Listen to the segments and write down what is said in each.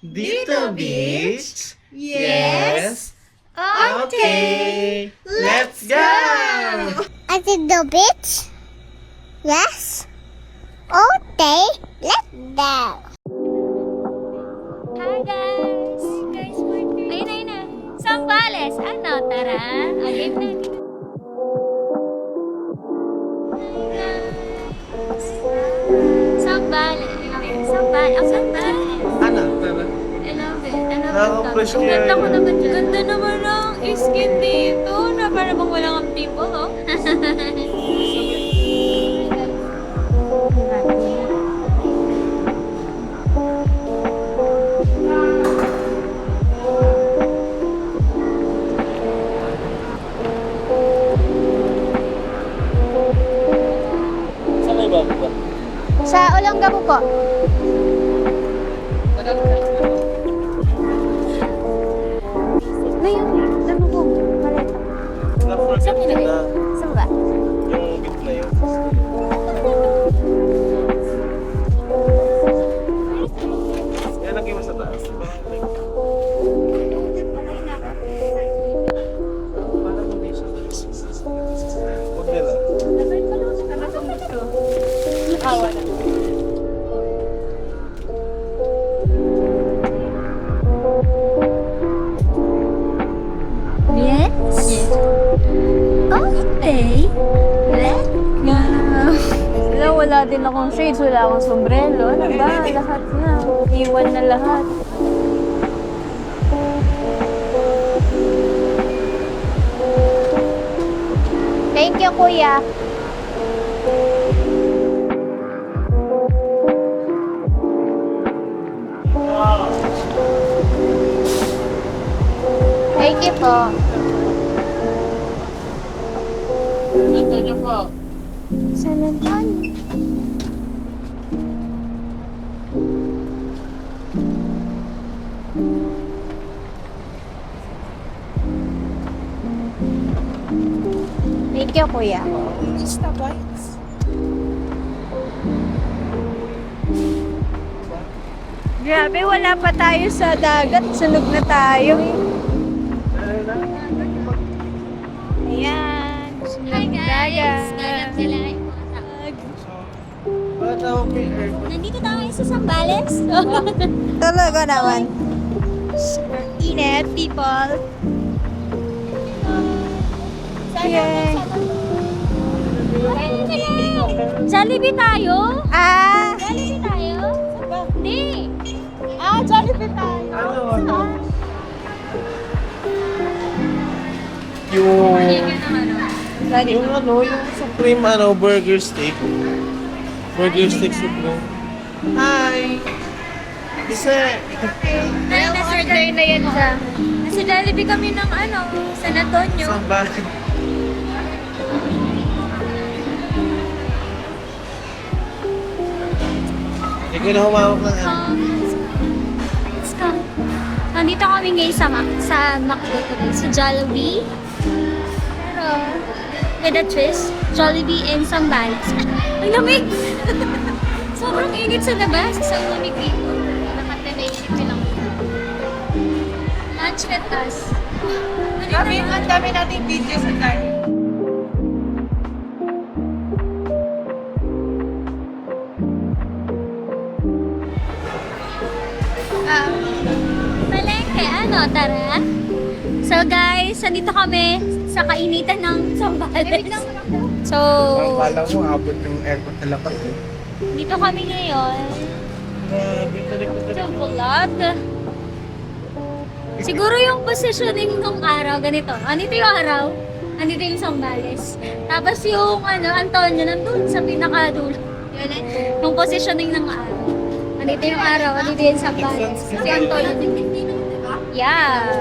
Dito Beach? Yes? Okay! Let's go! At the beach? Yes? Okay, let's go. Hi guys! Guys, ayun na. Sambales! Ano? Tara! Game na. Sambales! Sambales! Ang Sambales! Ano? Tara. I love it. I love Nakaka-fresh it. Ang kaya ganda ko yun. naman dyan. Ganda naman ng skin dito. Na parang bang walang ang people, oh. Saan kayo bababa? Sa Olongapo po. Ngayon, damo ko. Maleta. Na-forget Saan ko nilagay? na Saan ba? yung bit na yun. Kaya lagay mo sa taas. Diba? Like, parang hindi siya. Huwag nila. Awa na. Yes? Okay. Let's go. Wala din akong shades, wala akong sombrero. Ano ba? Lahat na. Iwan na lahat. Thank you, kuya. Thank you po. Ito niyo po. Sana naman. Thank you, kuya. Grabe, wala pa tayo sa dagat. Sunog na tayo. Ayan. Sunog Hi na guys! dagat. Ganap sila yung mga tao. Bakit ako may aircon? Nandito tayo sa Sambales. Talaga naman. Init, people. Yay. Jollibee tayo? Ah! Jollibee tayo? Hindi. Jollibee tayo. Ano? Yung... Yung ano, yung Supreme burger steak. Burger steak Supreme. Hi! Isa. Ay, nasa na yan siya. Nasa Jollibee kami ng San Antonio. Saan ba? Hindi ko na humawak ng ano. Let's go. Nandito kami ngayon sa McDo today, sa Jollibee. Pero, with a twist, Jollibee and Sambales. Ang lamig! Sobrang init sa labas. Isang lamig dito. Nakatanaisip lang. Lunch with us. Ang dami nating video sa tayo. Palengke, tara. So guys, nandito kami sa kainitan ng Sambales. So, Kala mo, abot yung aircon sa lakas eh. dito kami ngayon Grabe, talikod sa vlog. Siguro yung positioning ng araw, ganito. Andito yung araw, andito yung Sambales. Tapos yung Antonio, nandun sa pinakadulo. Yun eh. Yung positioning ng araw. Andito yung araw, andito yung Sambales. Si Antonio. Yeah.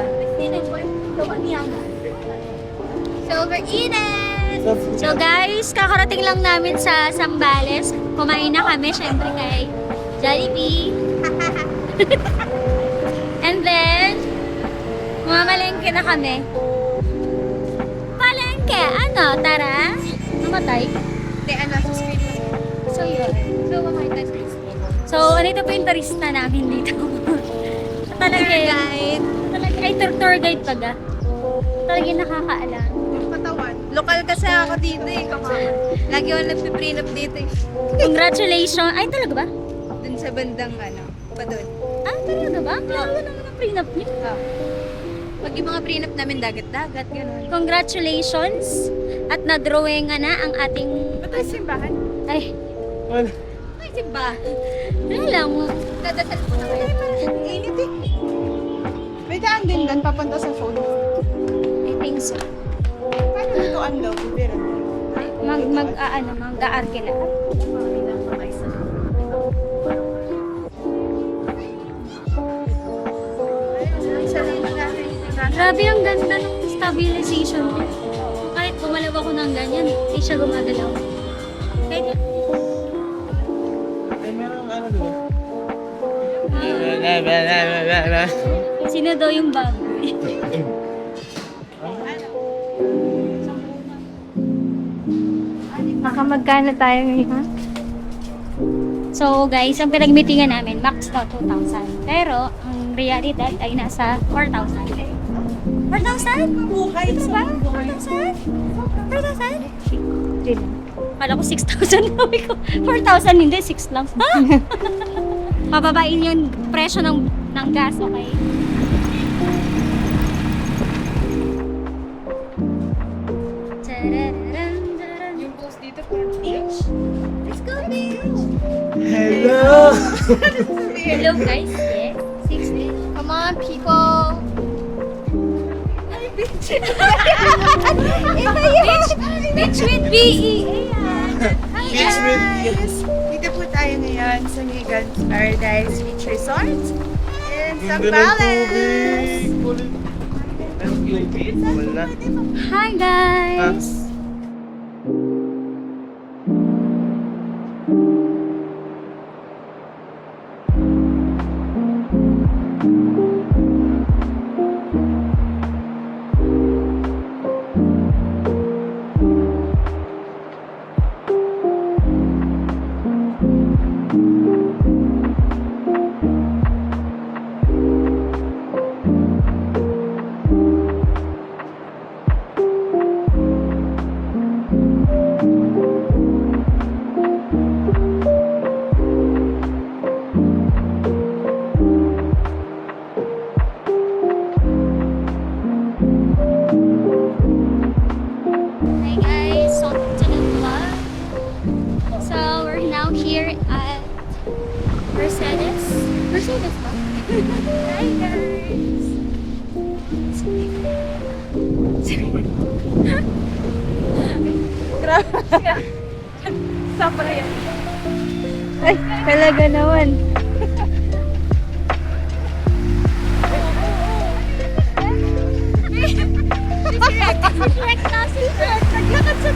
So, we're eating! So guys, kakarating lang namin sa Sambales. Kumain na kami, syempre kay Jollibee. And then, mamalengke na kami. Palengke! Tara? Namatay? Hindi, sa screen lang. So yun. So, makita sa screen. So, andito po yung turista namin dito. Talaga yan. Talaga, ay, tour guide pag Talaga nakakaalam. Patawan. Lokal kasi ako dito eh. Lagi ako nagpiprenup dito eh. Congratulations. Ay, talaga ba? Dun sa bandang ano, pa dun. Ah, talaga ba? Kailangan naman ang prenup niyo. Pag yung mga prenup namin, dagat-dagat, gano'n. Congratulations. At na-drawing na ang ating... Ba't ay simbahan? Ay, Well, Ay, simbahan. wala lang. Dadasal po na kayo. Init eh. May daan din doon, papunta sa phone. I think so. Paano lutuan daw? Pero, Mag-aarke na. Grabe, ang ganda ng stabilization. Kahit bumalaw ako ng ganyan, hindi siya gumagalaw. Kahit ay meron ano doon. sino daw yung baboy? Makamagkano tayo ngayon? So guys, ang pinagmitingan namin, max to 2,000. Pero, ang realidad ay nasa 4,000. 4,000? Buhay Ito ba? 4,000? 4,000? Kala ko 6,000 sabi ko. 4,000 hindi, 6 lang. Ha? Pababain yung presyo ng gas, okay? yung post dito for beach. Let's go, beach! Hello! Hello guys, yes. 6 Come on, people! Beach with BE. Beach with you. Dito po tayo ngayon sa Megan's Paradise Beach Resort in Ganda ng Zambales. tubig. Kulit. Ano yung beach? Wala. Hi guys. Hi guys, welcome to the vlog. So we're now here at Mercedes. Mercedes ba? Hi guys. Saan pala yan? Ay, talaga naman. Naglakad sa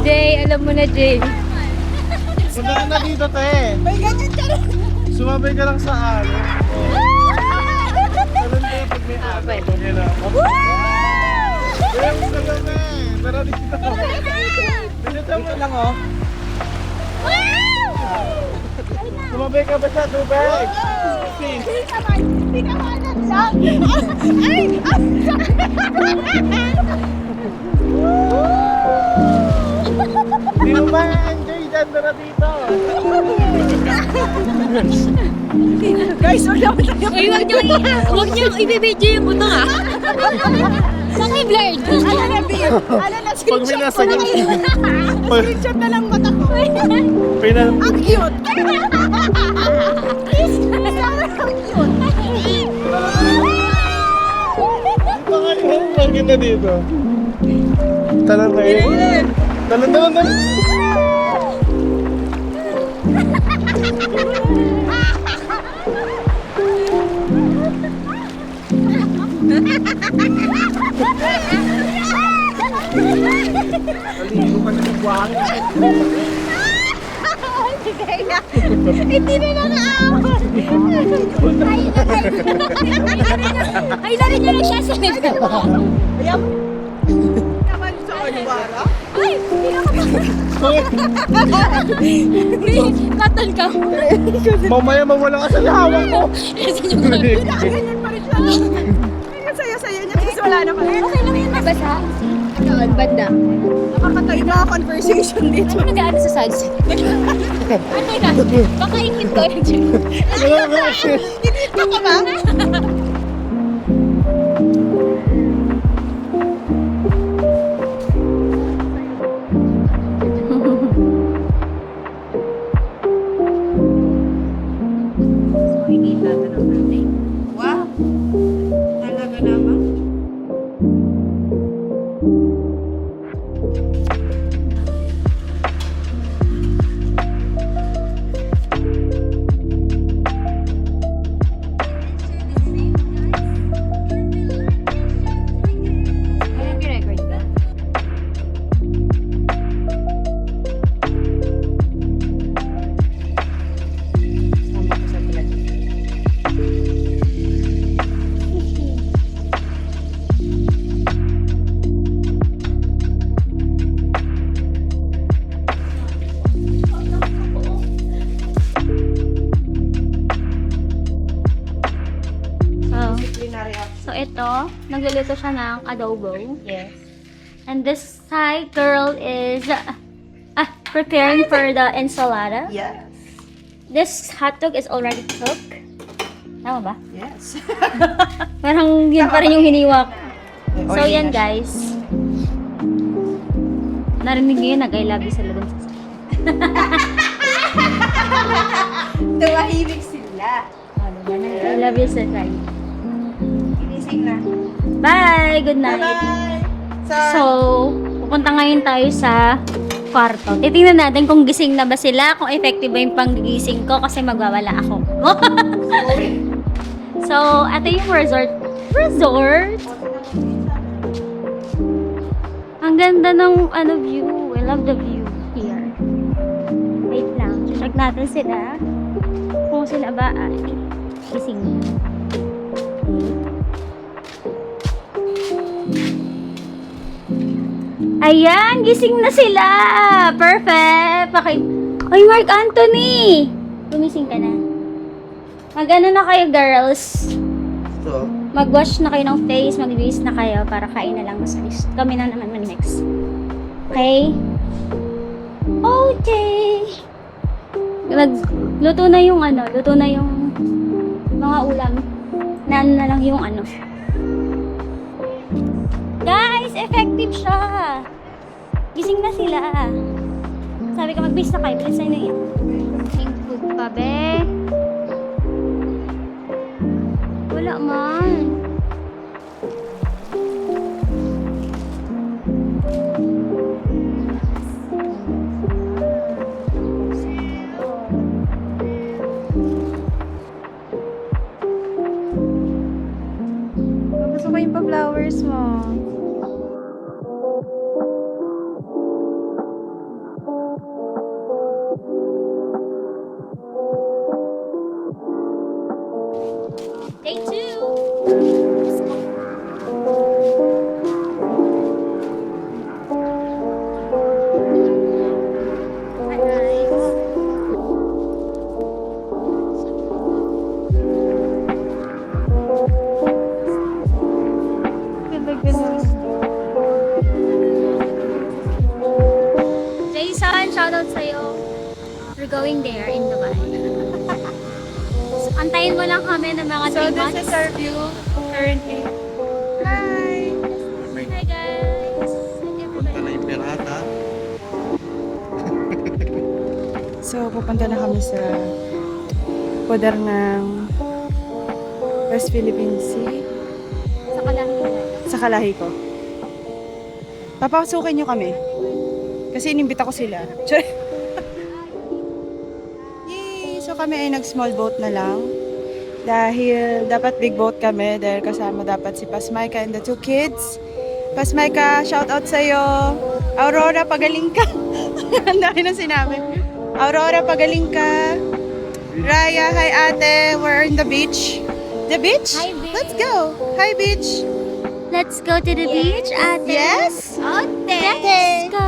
Jay, alam mo na, Jay. Punta ka na dito, te. May ganyan ka rin. Sumabay ka lang sa alo. Alam mo pag may alo. Pwede. Yan na. Kaya mo sa gabi. Tara dito. Dito mo lang, oh. Sumabay ka ba sa tubig? Please. Hindi ka manan lang. Ay! Hindi mo ba enjoy dyan? Tara dito. Guys, wala mo tayo. Uy, wag niyo i-video yung buto ha. Paki-blurred. Pag may nasa Screenshot na lang mata ko. Pinan... Ang cute! Bakit na dito? Talang kayo. Talang. Aligo ka na ng buwang. Hindi na nakaawat. Ay, lari niya na siya sa level. Naman sa kaniwala. Ay, hindi ako Katal ka. Mamaya mawala ka sa hawak ko. Ganyan pa rin siya. Ang saya-saya niya kasi wala naman. Okay lang yun, nabasa. Doon, banda. Nakakatayo na conversation dito. Ano nag-ano sa sides? Ano na? Baka ingit ko yun. Dito ka ba? Wow. Talaga naman. So ito, nagluluto siya ng adobo. Yes. And this Thai girl is preparing for the ensalada. Yes. This hotdog is already cooked. Tama ba? Yes. Parang yun pa rin yung hiniwa ko. So Oily yan na siya. guys. Narinig niyo yun, nag-I love you sa laban sa Tumahimik sila. I love you sa Thai. Ginising na. Bye! Good night! Bye! So, pupunta ngayon tayo sa kwarto. Titingnan natin kung gising na ba sila, kung effective ba yung panggigising ko kasi magwawala ako. So, ito yung resort. Ang ganda ng view. I love the view here. Wait lang. Check natin sila. Kung sila ba ay gising na. Ayan, gising na sila. Perfect. Ay, Mark Anthony. Gumising ka na. Mag-ano na kayo, girls? So, Mag-wash na kayo ng face, mag-base na kayo para kain na lang sa list. Kami na naman next. Okay? Okay. Luto na yung mga ulam. Na lang yung Guys, effective siya. Gising na sila. Sabi ko, mag-base na kayo. Bilisan na yan. Think food pa, be. Wala man. Gusto ko yung pa-flowers mo. Day 2. Hi guys. Jason, shoutout sa'yo. We're going there in Dubai. So, antayin mo lang kami ng mga 3 months. our view currently. Hi! pupunta na kami sa poder ng West Philippine Sea. Sa kalahi. Sa Kalahi ko. Papasukin nyo kami. Kasi inimbita ko sila. Yay! So kami ay nag-small boat na lang. Dahil dapat big boat kami. Dahil kasama dapat si Pasmayka and the 2 kids. Pasmayka, shout out sa'yo. Aurora, pagaling ka. Ang dami na sinabi. Aurora, pagaling ka. Raya, hi ate. We're in the beach. The beach? Hi, beach. Let's go. Hi, beach. Let's go to the beach, ate. Yes? Ate. Let's go.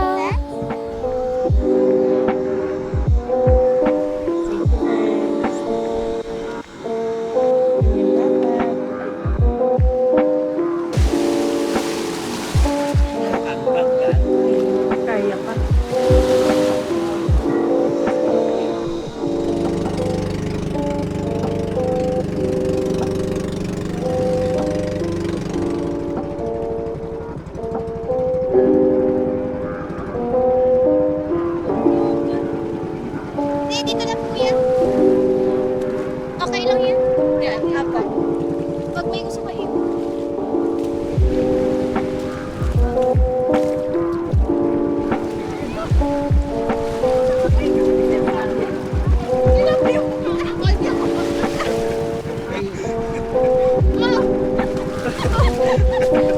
Kaya pa. Hindi, dito lang po yan. Okay lang yan? Yan, apa. Pag may gusto kayo.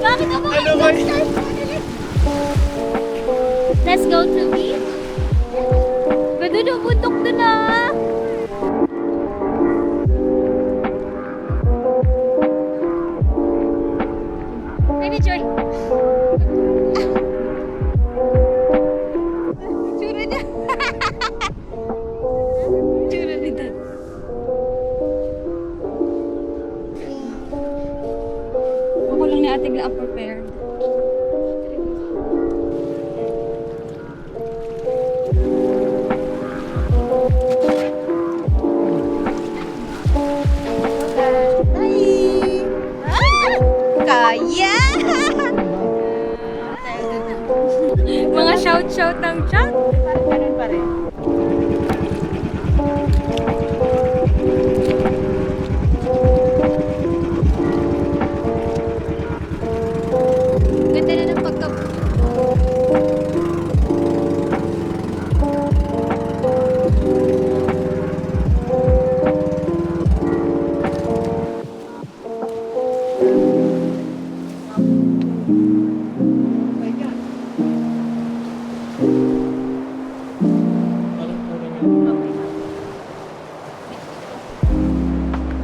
Bakit ako? Ano ba Let's go to beach. Ganda na, bundok na na. Baby Joy. Tsura niya. Tsura ni Dad. Ako lang ni ate ang prepared. Kaya! Mga shout-shout ng chat. Ganun pa rin. Ganda na ng pagka...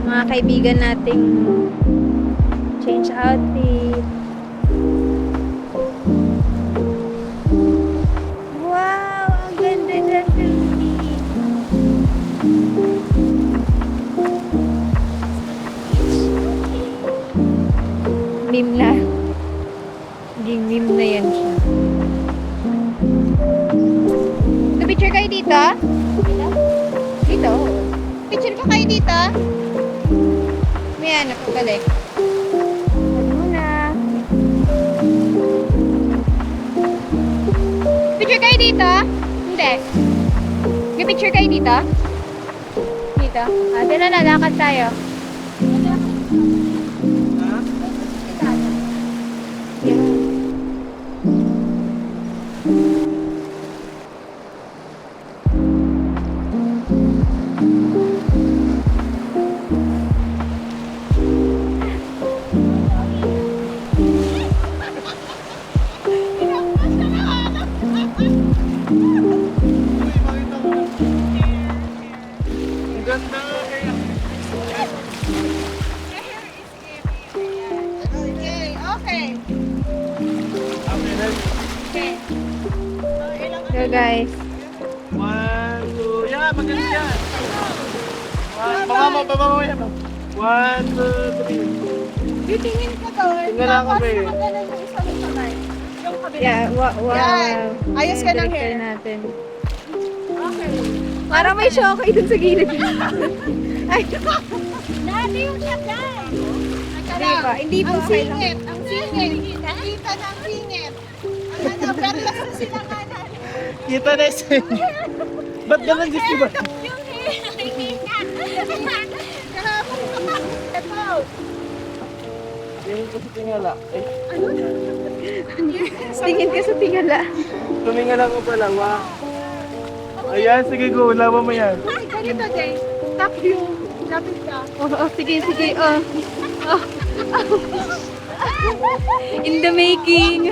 Mga kaibigan nating change outfit. Wow! Ang ganda na meme na. Naging meme na yan siya. Picture kayo dito? Dito? Picture ko kayo dito? May anak ko balik. Muna. Picture kayo dito? Hindi. May picture kayo dito? Dito? Ah, dito na, lakad tayo. Ang ganda. Okay, okay. Go guys. 1, 2, yeah, maganda yan. Baba mo yan. 1, 2, 3. Titingin ka doon. Tingnan lang Tapos kami. nakagalan yung isang kamay. Yung kabila. Yeah, wow. Yan. Ayos ka ng Director hair. natin. Okay. Parang may shokay dun sa gilid. Ay, Dati yung shot guys. hindi pa. Hindi pa. Ang Okay lang. singit. Ang singit. Kita ng singit. Ang ano, perlas na sila kanan. Kita na isa. Ba't ganun gusto ba? Tingin ko sa tingala. Eh, Tingin ka sa tingala. tumingala ko pala. Wow. Ayan, sige go. Laban mo yan. Ganito, Jay. Tap you. Lapit ka. Oh, sige, sige. Oh. In the making.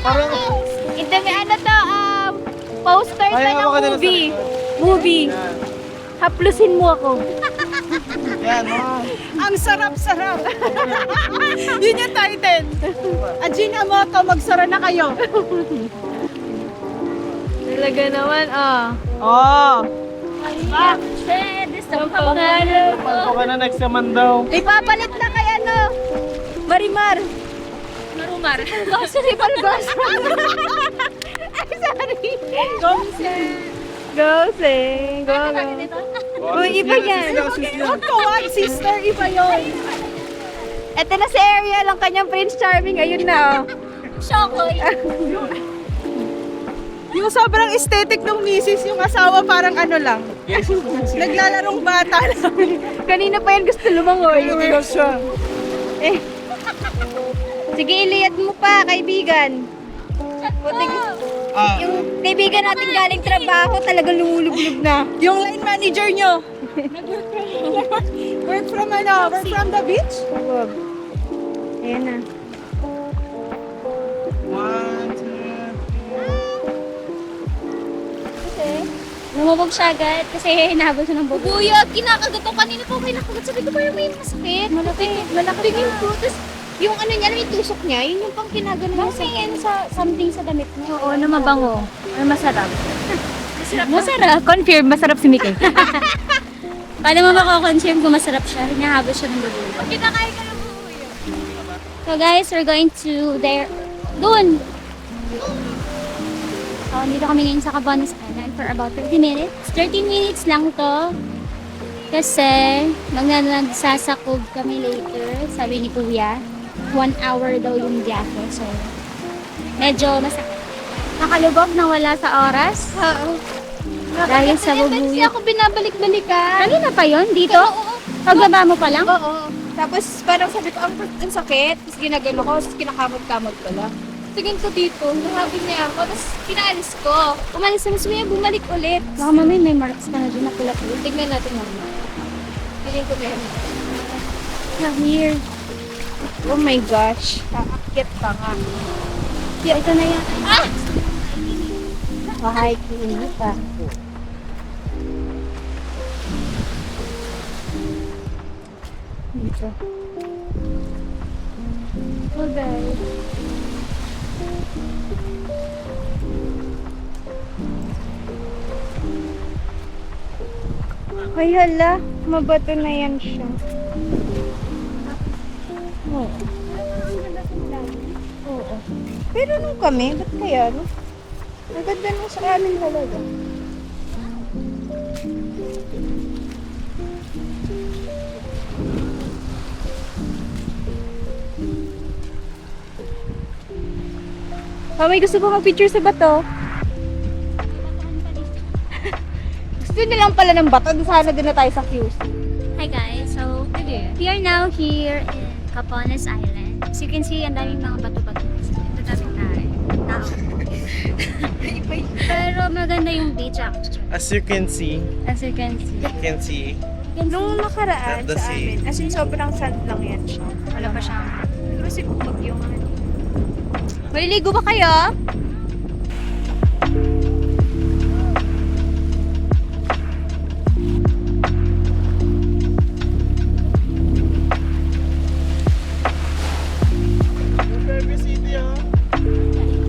Parang... In the ano to, poster Ay, to hawa ka ng din sa movie. likod. Movie. Yan. Haplusin mo ako. Yan, oh. Ang sarap-sarap. Yun yung title. Ajinomoto, magsara na kayo. Talaga naman, Oh. Panto ka na next naman daw. Ipapalit na kay ano. Marimar. Marumar. Gossipal gossip. Ay, sorry. Go, Sing. Go, go. Uy, iba yan. Huwag ko, sister, iba yun. Ito na si Ariel, ang kanyang Prince Charming. Ayun na. Shokoy. Yung sobrang aesthetic ng misis, yung asawa parang ano lang. Naglalarong bata lang. Kanina pa yan gusto lumangoy. Tingnan siya. Eh. Sige, iliyad mo pa, kaibigan. Ah, Yung kaibigan natin galing trabaho, talaga lumulublog na. Yung line manager nyo. Work from the beach? Wag. Ayan na. 1, 2, Lumabog siya agad kasi hinabol siya ng bubog. Kuya, kinakagat ko kanina po. Kinakagat. Sabi ko, parang may masakit. Malaki. Tingin ko. Tapos, yung ano niya, yung tusok niya, yun yung pang kinagano niya. Bakit yan sa something sa damit niya? Oo, na mabango. Ay, masarap. Masarap. Confirm, masarap si Mickey. Paano mo makakonfirm kung masarap siya? Hinahabol siya ng bubog. Kinakain ka ng buhay. So guys, we're going to doon. So, dito kami ngayon sa Cabañas Island for about 30 minutes. 13 minutes lang to. Kasi, magnagsasakog kami later, sabi ni Kuya. 1 hour daw yung biyahe. So, medyo masakit. Nakalubog na wala sa oras. Oo. Dahil sa Kasi bubuyog. ako binabalik-balikan. Kanina pa yon dito? Oo. Pagbaba mo pa lang? Oo. Tapos parang sabi ko, ang sakit. Tapos ginagano ko, tapos kinakamot-kamot ko lang. Tingin ko dito, nahabol niya ako, tapos pinaalis ko. Umalis na mas bumalik ulit. Baka mamay may marks ka na dyan na pula-pula. Tignan natin mamaya. Tingin ko meron. Here. Oh my gosh. Kaakyat pa nga. Ito na yan. Ah! Hiking pa. Dito. Oh guys. Ay hala, mabato na yan siya. Oo. Oo. Pero nung kami, ba't kaya no? Ang ganda nung sa amin talaga. May gusto ko mag-picture sa bato. Gusto nilang pala ng bato. Sana din na tayo sa views. Hi guys, so we are now here in Cabañas Island. As you can see, ang daming mga bato-bato. Ito daming tao. Pero maganda yung beach actually. as you can see, As you can see. Nung nakaraan Not the sa sea. amin, as in sobrang sand lang yan siya. Wala pa siyang Siguro si Bukbag yung ano. Maliligo ba kayo? Fairview City, oh.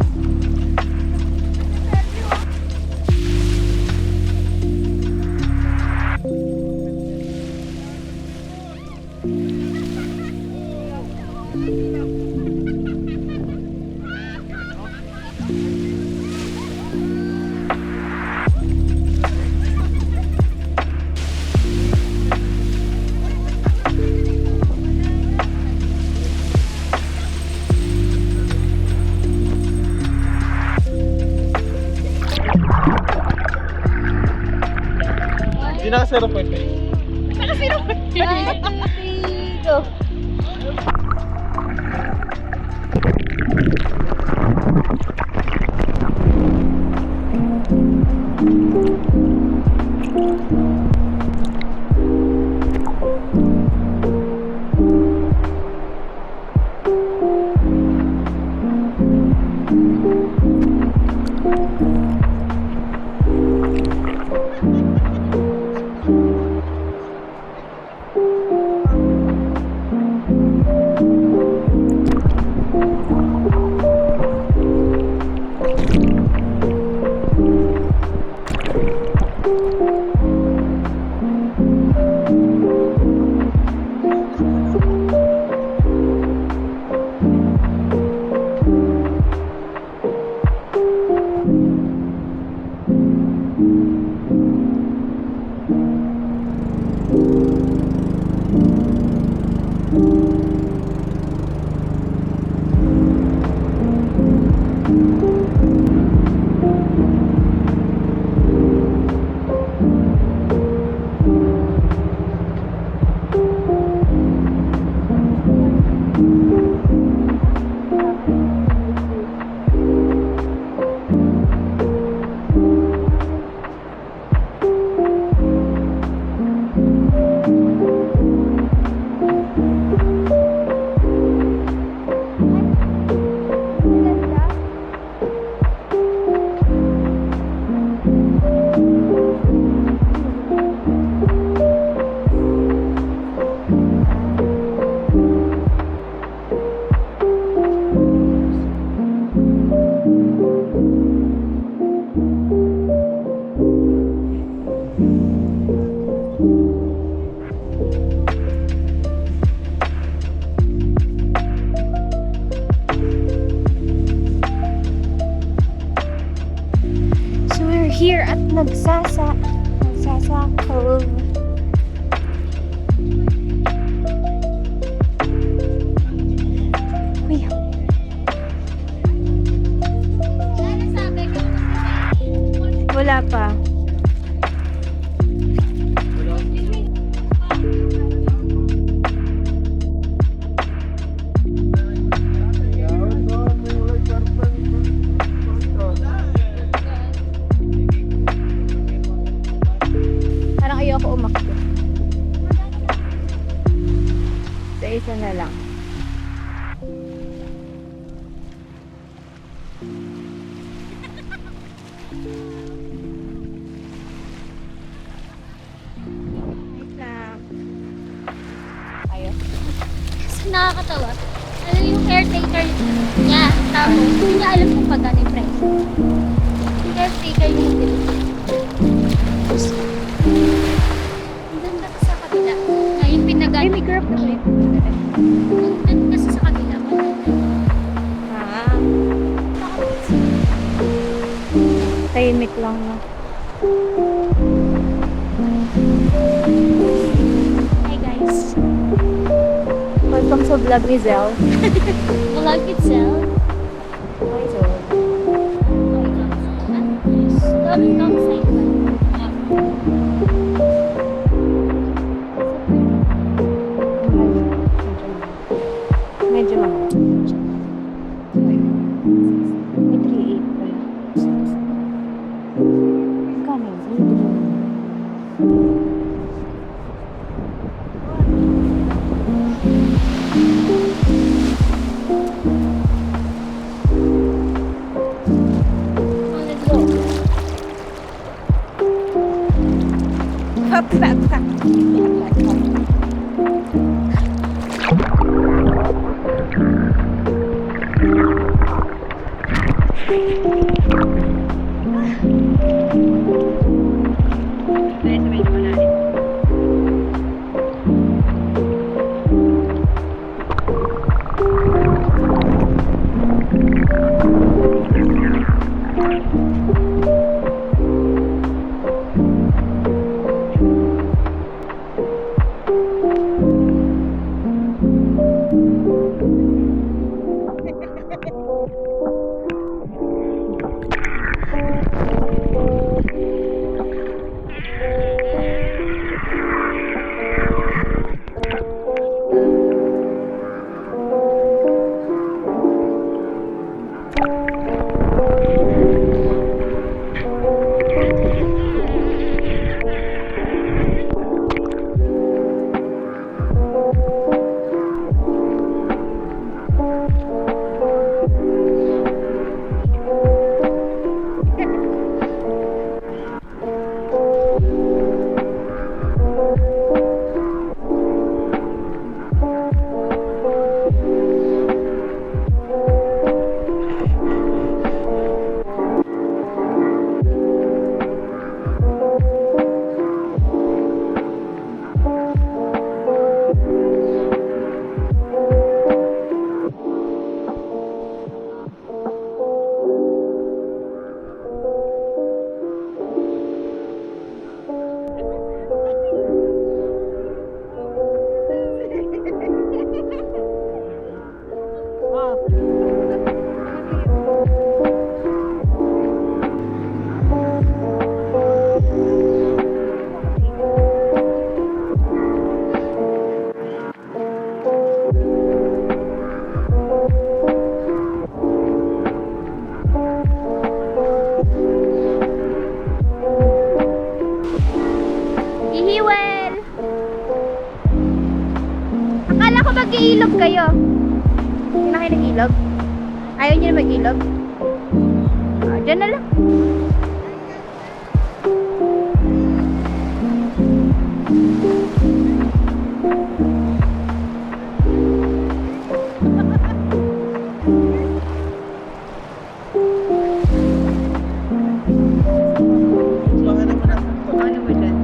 naka 0.5? Go. So we're here at Nagsasa Cove. Uy. Wala pa. Parang ayoko umakit. Sa isa na lang. Wait lang. Ayos. Kasi nakakatawa. Ano yung caretaker niya, tapos hindi niya alam kung magkano yung price. Yung caretaker yung ang ganda ka sa kabila. Yung Ay, may grab na rin. Ang ganda kasi sa kabila. Ah. Tahimik lang na. Hi guys. Welcome sa vlog ni Zel. Vlog itself. Hi, Zel. Long side ba? Medyo mahal. May 3.8 pala. Magkano yun? Ihiwel! Akala ko mag-iilog kayo. Hindi na kayo nag-ilog? Ayaw niyo na mag-ilog? Diyan na lang. Baka naman ako. Ano mo dyan?